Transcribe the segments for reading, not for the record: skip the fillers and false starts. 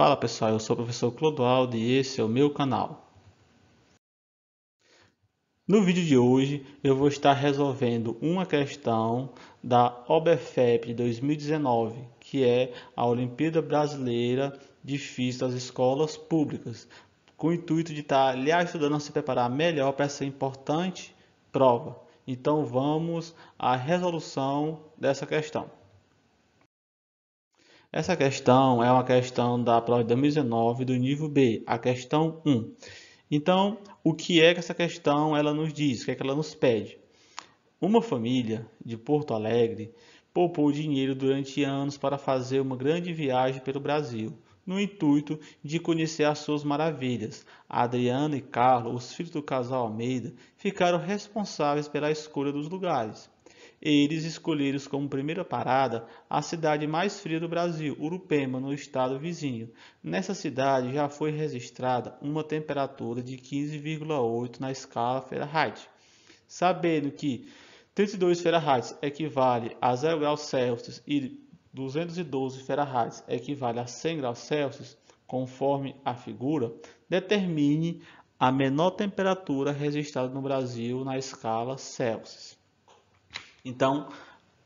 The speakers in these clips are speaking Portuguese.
Fala pessoal, eu sou o professor Clodoaldo e esse é o meu canal. No vídeo de hoje eu vou estar resolvendo uma questão da OBFEP de 2019, que é a Olimpíada Brasileira de Física das Escolas Públicas, com o intuito de estar lhe ajudando a se preparar melhor para essa importante prova. Então vamos à resolução dessa questão. Essa questão é uma questão da prova de 2019 do nível B, a questão 1. Então, o que é que essa questão ela nos diz? O que é que ela nos pede? Uma família de Porto Alegre poupou dinheiro durante anos para fazer uma grande viagem pelo Brasil, no intuito de conhecer as suas maravilhas. Adriana e Carlos, os filhos do casal Almeida, ficaram responsáveis pela escolha dos lugares. Eles escolheram como primeira parada a cidade mais fria do Brasil, Urupema, no estado vizinho. Nessa cidade já foi registrada uma temperatura de 15,8 na escala Fahrenheit. Sabendo que 32 Fahrenheit equivale a 0 graus Celsius e 212 Fahrenheit equivale a 100 graus Celsius, conforme a figura, determine a menor temperatura registrada no Brasil na escala Celsius. Então,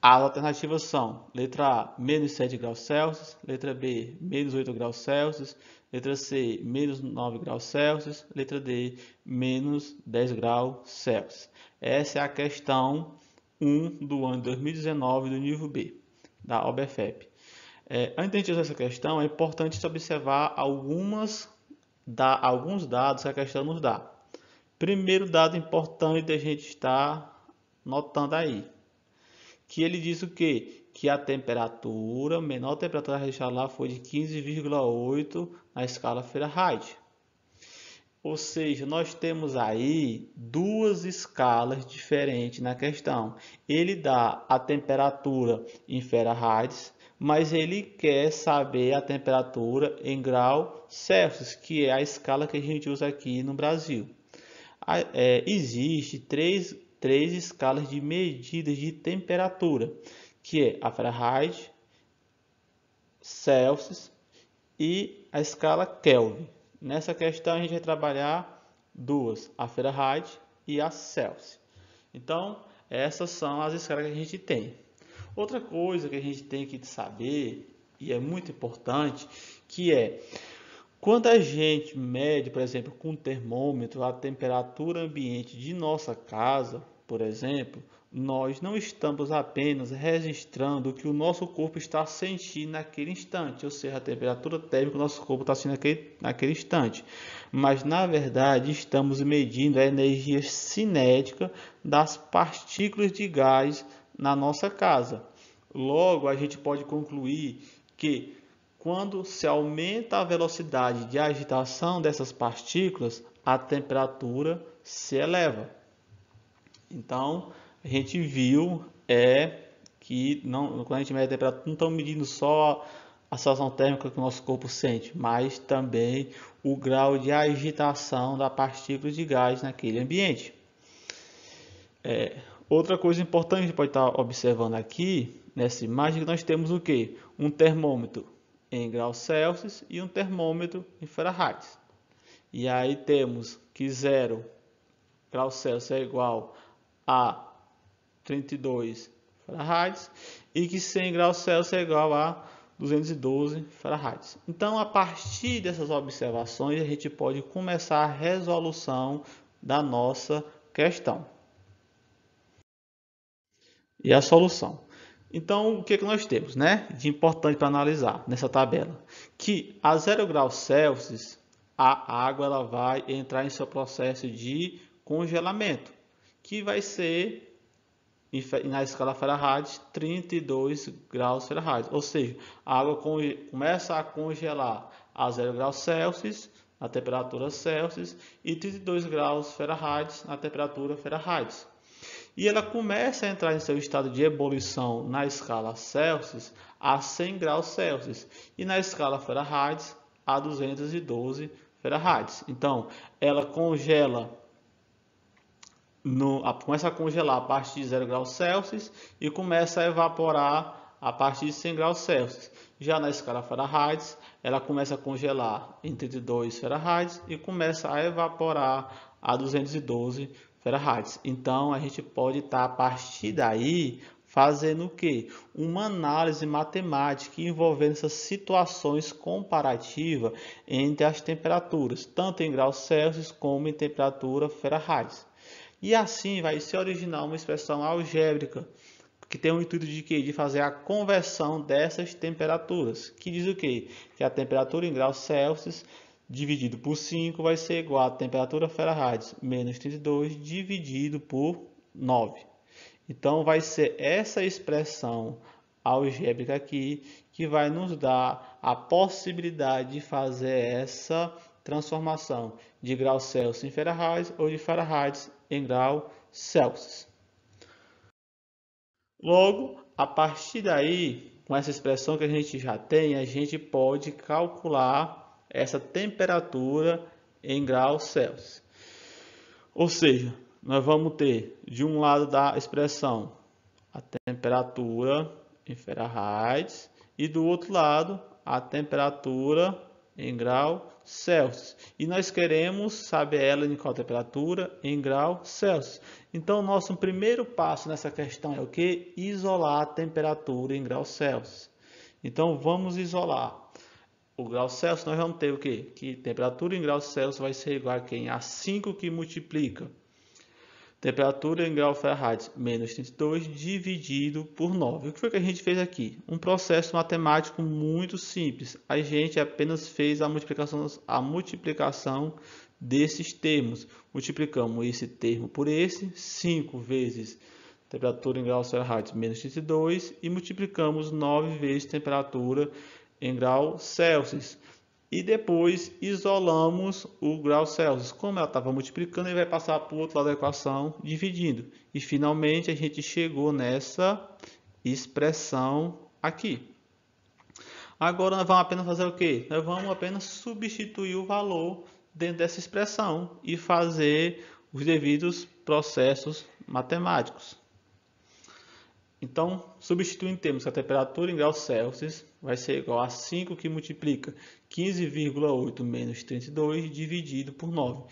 as alternativas são: letra A, menos 7 graus Celsius, letra B, menos 8 graus Celsius, letra C, menos 9 graus Celsius, letra D, menos 10 graus Celsius. Essa é a questão 1 do ano 2019 do nível B, da OBFEP. Antes de a gente usar essa questão, é importante observar alguns dados que a questão nos dá. Primeiro dado importante a gente estar notando aí, que ele diz o quê? Que a temperatura, a menor temperatura registrada lá foi de 15,8 na escala Fahrenheit. Ou seja, nós temos aí duas escalas diferentes na questão. Ele dá a temperatura em Fahrenheit, mas ele quer saber a temperatura em grau Celsius, que é a escala que a gente usa aqui no Brasil. Existe três escalas de medidas de temperatura, que é a Fahrenheit, Celsius e a escala Kelvin. Nessa questão a gente vai trabalhar duas, a Fahrenheit e a Celsius. Então, essas são as escalas que a gente tem. Outra coisa que a gente tem que saber, e é muito importante, que é quando a gente mede, por exemplo, com um termômetro, a temperatura ambiente de nossa casa, por exemplo, nós não estamos apenas registrando o que o nosso corpo está sentindo naquele instante, ou seja, a temperatura térmica que o nosso corpo está sentindo naquele instante, mas na verdade estamos medindo a energia cinética das partículas de gás na nossa casa. Logo, a gente pode concluir que quando se aumenta a velocidade de agitação dessas partículas, a temperatura se eleva. Então, a gente viu que quando a gente mede a temperatura, não estamos medindo só a sensação térmica que o nosso corpo sente, mas também o grau de agitação da partícula de gás naquele ambiente. Outra coisa importante que a gente pode estar observando aqui, nessa imagem, que nós temos o quê? Um termômetro em graus Celsius e um termômetro em Fahrenheit. E aí temos que 0 graus Celsius é igual a 32 Fahrenheit e que 100 graus Celsius é igual a 212 Fahrenheit. Então, a partir dessas observações, a gente pode começar a resolução da nossa questão. E a solução. Então, o que nós temos, né, de importante para analisar nessa tabela? Que a 0 graus Celsius, a água ela vai entrar em seu processo de congelamento, que vai ser, na escala Fahrenheit, 32 graus Fahrenheit. Ou seja, a água começa a congelar a 0 graus Celsius, na temperatura Celsius, e 32 graus Fahrenheit, na temperatura Fahrenheit. E ela começa a entrar em seu estado de ebulição na escala Celsius a 100 graus Celsius e na escala Fahrenheit a 212 Fahrenheit. Então, ela começa a congelar a partir de 0 graus Celsius e começa a evaporar a partir de 100 graus Celsius. Já na escala Fahrenheit, ela começa a congelar em 32 Fahrenheit e começa a evaporar a 212 Fahrenheit. Então, a gente pode estar, a partir daí, fazendo o quê? Uma análise matemática envolvendo essas situações comparativas entre as temperaturas, tanto em graus Celsius como em temperatura Fahrenheit. E assim vai se originar uma expressão algébrica que tem o intuito de quê? De fazer a conversão dessas temperaturas, que diz o quê? Que a temperatura em graus Celsius dividido por 5 vai ser igual à temperatura Fahrenheit menos 32 dividido por 9. Então vai ser essa expressão algébrica aqui que vai nos dar a possibilidade de fazer essa transformação de grau Celsius em Fahrenheit ou de Fahrenheit em grau Celsius. Logo, a partir daí, com essa expressão que a gente já tem, a gente pode calcular essa temperatura em graus Celsius. Ou seja, nós vamos ter de um lado da expressão a temperatura em Fahrenheit e do outro lado a temperatura em grau Celsius. E nós queremos saber ela em qual temperatura? Em grau Celsius. Então, nosso primeiro passo nessa questão é o que? Isolar a temperatura em grau Celsius. Então, vamos isolar. O grau Celsius, nós vamos ter o quê? Que temperatura em grau Celsius vai ser igual a quem? A 5 que multiplica temperatura em grau Fahrenheit menos 32 dividido por 9. O que foi que a gente fez aqui? Um processo matemático muito simples. A gente apenas fez a multiplicação desses termos. Multiplicamos esse termo por esse, 5 vezes temperatura em grau Fahrenheit menos 32 e multiplicamos 9 vezes temperatura em grau Celsius. E depois isolamos o grau Celsius. Como ela estava multiplicando, ele vai passar para o outro lado da equação, dividindo. E finalmente a gente chegou nessa expressão aqui. Agora nós vamos apenas fazer o quê? Nós vamos apenas substituir o valor dentro dessa expressão e fazer os devidos processos matemáticos. Então, substituindo, temos que a temperatura em graus Celsius vai ser igual a 5 que multiplica 15,8 menos 32 dividido por 9.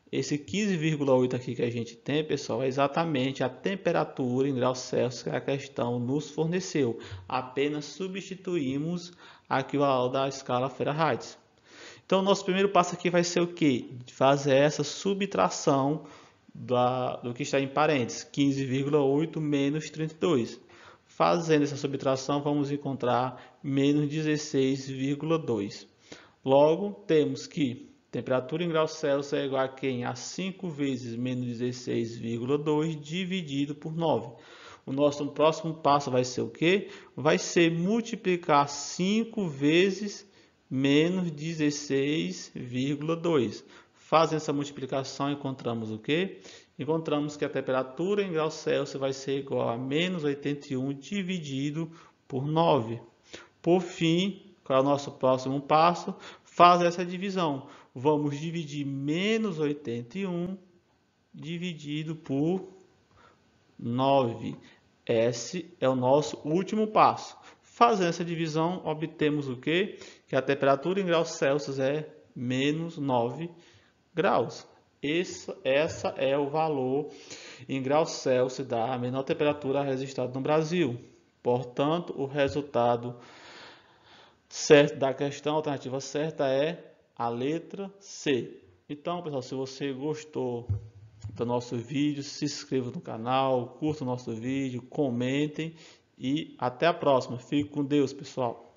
Esse 15,8 aqui que a gente tem, pessoal, é exatamente a temperatura em graus Celsius que a questão nos forneceu. Apenas substituímos aqui o valor da escala Fahrenheit. Então, nosso primeiro passo aqui vai ser o quê? Fazer essa subtração do que está em parênteses, 15,8 menos 32. Fazendo essa subtração, vamos encontrar menos 16,2. Logo, temos que temperatura em graus Celsius é igual a quem? A 5 vezes menos 16,2 dividido por 9. O nosso próximo passo vai ser o quê? Vai ser multiplicar 5 vezes menos 16,2. Fazendo essa multiplicação, encontramos o quê? Encontramos que a temperatura em graus Celsius vai ser igual a menos 81 dividido por 9. Por fim, qual é o nosso próximo passo? Fazer essa divisão. Vamos dividir menos 81 dividido por 9. Esse é o nosso último passo. Fazendo essa divisão, obtemos o quê? Que a temperatura em graus Celsius é menos 9 graus. Essa é o valor em graus Celsius da menor temperatura registrada no Brasil. Portanto, o resultado certo da questão, a alternativa certa é a letra C. Então, pessoal, se você gostou do nosso vídeo, se inscreva no canal, curta o nosso vídeo, comentem e até a próxima. Fique com Deus, pessoal.